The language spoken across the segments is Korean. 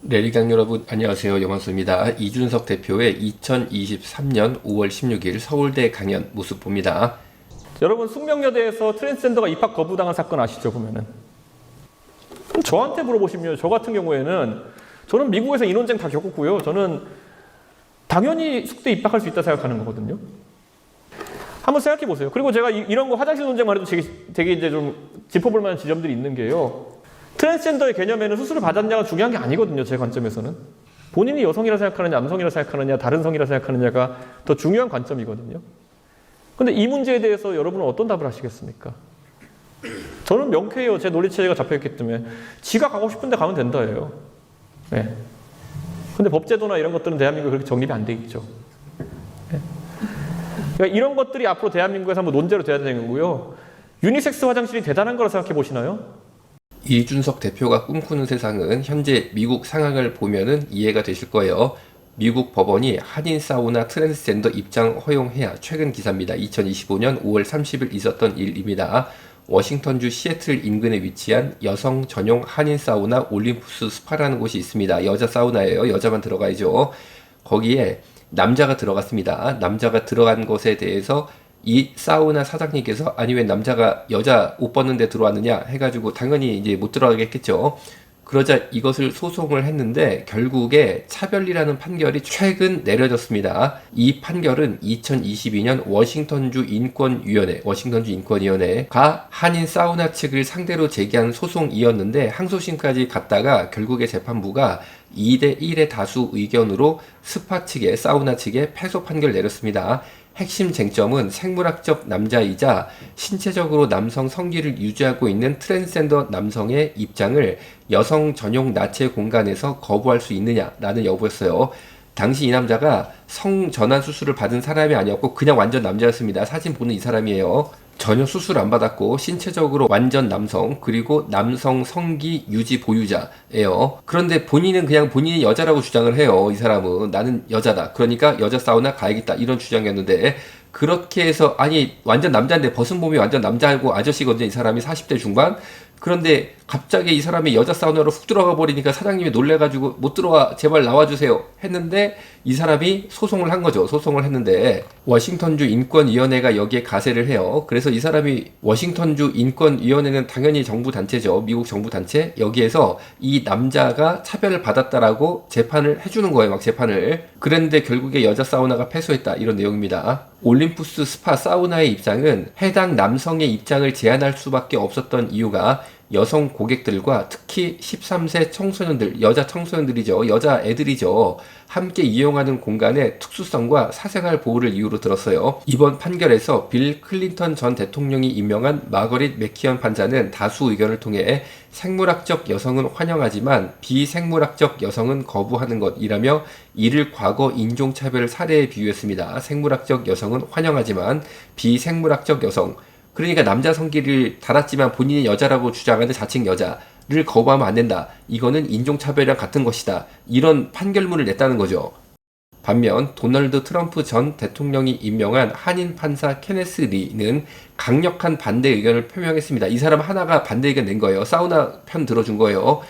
레리강 여러분 안녕하세요. 영환수입니다. 이준석 대표의 2023년 5월 16일 서울대 강연 모습 봅니다. 여러분 숙명여대에서 트랜스젠더가 입학 거부당한 사건 아시죠? 보면은 저한테 물어보시면 저 같은 경우에는 저는 미국에서 이 논쟁 다 겪었고요. 저는 당연히 숙대 입학할 수 있다 생각하는 거거든요. 한번 생각해 보세요. 그리고 제가 이런 거 화장실 논쟁만 해도 되게 이제 좀 짚어볼 만한 지점들이 있는 게요. 트랜스젠더의 개념에는 수술을 받았냐가 중요한 게 아니거든요. 제 관점에서는. 본인이 여성이라 생각하느냐, 남성이라 생각하느냐, 다른 성이라 생각하느냐가 더 중요한 관점이거든요. 근데 이 문제에 대해서 여러분은 어떤 답을 하시겠습니까? 저는 명쾌해요. 제 논리체계가 잡혀있기 때문에. 지가 가고 싶은데 가면 된다예요. 네. 근데 법제도나 이런 것들은 대한민국에 그렇게 정립이 안 돼 있죠. 네. 그러니까 이런 것들이 앞으로 대한민국에서 한번 논제로 돼야 되는 거고요. 유니섹스 화장실이 대단한 거라 생각해 보시나요? 이준석 대표가 꿈꾸는 세상은 현재 미국 상황을 보면은 이해가 되실 거예요. 미국 법원이 한인 사우나 트랜스젠더 입장 허용해야 최근 기사입니다. 2025년 5월 30일 있었던 일입니다. 워싱턴주 시애틀 인근에 위치한 여성 전용 한인 사우나 올림푸스 스파라는 곳이 있습니다. 여자 사우나예요. 여자만 들어가야죠. 거기에 남자가 들어갔습니다. 남자가 들어간 것에 대해서 이 사우나 사장님께서 아니 왜 남자가 여자 옷 벗는데 들어왔느냐 해가지고 당연히 이제 못 들어가겠죠. 그러자 이것을 소송을 했는데 결국에 차별이라는 판결이 최근 내려졌습니다. 이 판결은 2022년 워싱턴주 인권위원회가 한인 사우나 측을 상대로 제기한 소송이었는데 항소심까지 갔다가 결국에 재판부가 2대1의 다수 의견으로 스파 측에 사우나 측에 패소 판결을 내렸습니다. 핵심 쟁점은 생물학적 남자이자 신체적으로 남성 성기를 유지하고 있는 트랜스젠더 남성의 입장을 여성 전용 나체 공간에서 거부할 수 있느냐라는 여부였어요. 당시 이 남자가 성전환 수술을 받은 사람이 아니었고 그냥 완전 남자였습니다. 사진 보는 이 사람이에요. 전혀 수술 안 받았고 신체적으로 완전 남성 그리고 남성 성기 유지 보유자예요. 그런데 본인은 그냥 본인이 여자라고 주장을 해요. 이 사람은 나는 여자다. 그러니까 여자 사우나 가야겠다. 이런 주장이었는데 그렇게 해서 아니 완전 남자인데 벗은 몸이 완전 남자고 아저씨거든요. 이 사람이 40대 중반. 그런데 갑자기 이 사람이 여자 사우나로 훅 들어가 버리니까 사장님이 놀래가지고 못 들어와 제발 나와주세요 했는데 이 사람이 소송을 한 거죠. 소송을 했는데 워싱턴주 인권위원회가 여기에 가세를 해요. 그래서 이 사람이 워싱턴주 인권위원회는 당연히 정부 단체죠. 미국 정부 단체. 여기에서 이 남자가 차별을 받았다라고 재판을 해주는 거예요. 막 재판을. 그랬는데 결국에 여자 사우나가 패소했다. 이런 내용입니다. 올림푸스 스파 사우나의 입장은 해당 남성의 입장을 제한할 수밖에 없었던 이유가 여성 고객들과 특히 13세 청소년들, 여자 청소년들이죠. 여자 애들이죠. 함께 이용하는 공간의 특수성과 사생활 보호를 이유로 들었어요. 이번 판결에서 빌 클린턴 전 대통령이 임명한 마거릿 맥키언 판사는 다수 의견을 통해 생물학적 여성은 환영하지만 비생물학적 여성은 거부하는 것이라며 이를 과거 인종차별 사례에 비유했습니다. 생물학적 여성은 환영하지만 비생물학적 여성, 그러니까 남자 성기를 달았지만 본인이 여자라고 주장하는 자칭 여자를 거부하면 안 된다. 이거는 인종차별이랑 같은 것이다. 이런 판결문을 냈다는 거죠. 반면 도널드 트럼프 전 대통령이 임명한 한인 판사 케네스 리는 강력한 반대 의견을 표명했습니다. 이 사람 하나가 반대 의견 낸 거예요. 사우나 편 들어준 거예요.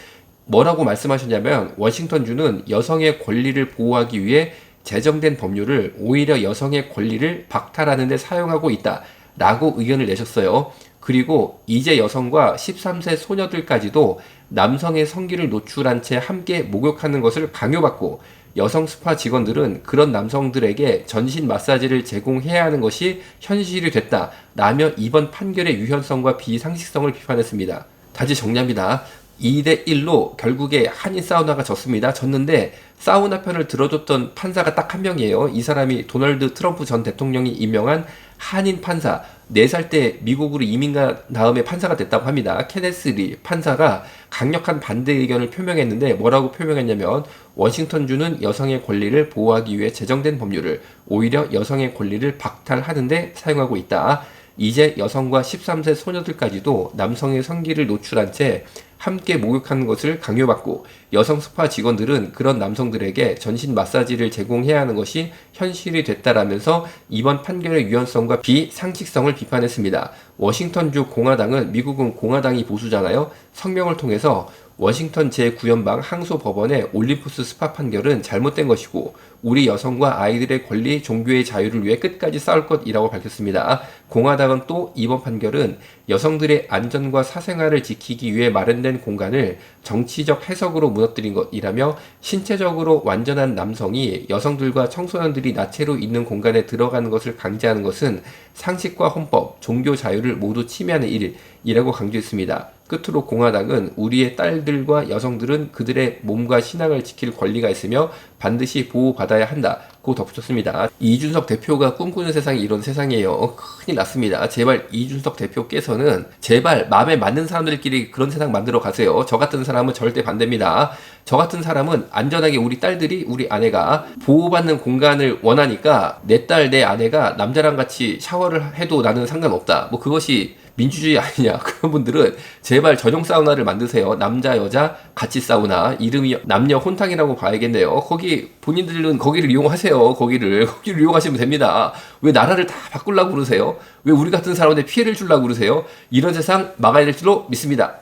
뭐라고 말씀하셨냐면 워싱턴주는 여성의 권리를 보호하기 위해 제정된 법률을 오히려 여성의 권리를 박탈하는 데 사용하고 있다. 라고 의견을 내셨어요. 그리고 이제 여성과 13세 소녀들까지도 남성의 성기를 노출한 채 함께 목욕하는 것을 강요받고 여성 스파 직원들은 그런 남성들에게 전신 마사지를 제공해야 하는 것이 현실이 됐다. 라며 이번 판결의 유연성과 비상식성을 비판했습니다. 다시 정리합니다. 2대1로 결국에 한인 사우나가 졌습니다. 졌는데 사우나 편을 들어줬던 판사가 딱 한 명이에요. 이 사람이 도널드 트럼프 전 대통령이 임명한 한인 판사, 4살 때 미국으로 이민 간 다음에 판사가 됐다고 합니다. 케네스 리 판사가 강력한 반대 의견을 표명했는데 뭐라고 표명했냐면 워싱턴주는 여성의 권리를 보호하기 위해 제정된 법률을 오히려 여성의 권리를 박탈하는 데 사용하고 있다. 이제 여성과 13세 소녀들까지도 남성의 성기를 노출한 채 함께 목욕하는 것을 강요받고 여성 스파 직원들은 그런 남성들에게 전신 마사지를 제공해야 하는 것이 현실이 됐다라면서 이번 판결의 유연성과 비상식성을 비판했습니다. 워싱턴주 공화당은 미국은 공화당이 보수잖아요. 성명을 통해서 워싱턴 제9연방 항소법원의 올림푸스 스파 판결은 잘못된 것이고 우리 여성과 아이들의 권리, 종교의 자유를 위해 끝까지 싸울 것이라고 밝혔습니다. 공화당은 또 이번 판결은 여성들의 안전과 사생활을 지키기 위해 마련된 공간을 정치적 해석으로 무너뜨린 것이라며 신체적으로 완전한 남성이 여성들과 청소년들이 나체로 있는 공간에 들어가는 것을 강제하는 것은 상식과 헌법, 종교 자유를 모두 침해하는 일이라고 강조했습니다. 끝으로 공화당은 우리의 딸들과 여성들은 그들의 몸과 신앙을 지킬 권리가 있으며 반드시 보호받아야 한다고 덧붙였습니다. 이준석 대표가 꿈꾸는 세상이 이런 세상이에요. 큰일 났습니다. 제발 이준석 대표께서는 제발 마음에 맞는 사람들끼리 그런 세상 만들어 가세요. 저 같은 사람은 절대 반대입니다. 저 같은 사람은 안전하게 우리 딸들이, 우리 아내가 보호받는 공간을 원하니까 내 딸, 내 아내가 남자랑 같이 샤워를 해도 나는 상관없다. 뭐 그것이 민주주의 아니냐. 그런 분들은 제발 전용 사우나를 만드세요. 남자, 여자 같이 사우나. 이름이 남녀 혼탕이라고 봐야겠네요. 거기 본인들은 거기를 이용하세요. 거기를 이용하시면 됩니다. 왜 나라를 다 바꾸려고 그러세요? 왜 우리 같은 사람한테 피해를 주려고 그러세요? 이런 세상 막아야 될 줄로 믿습니다.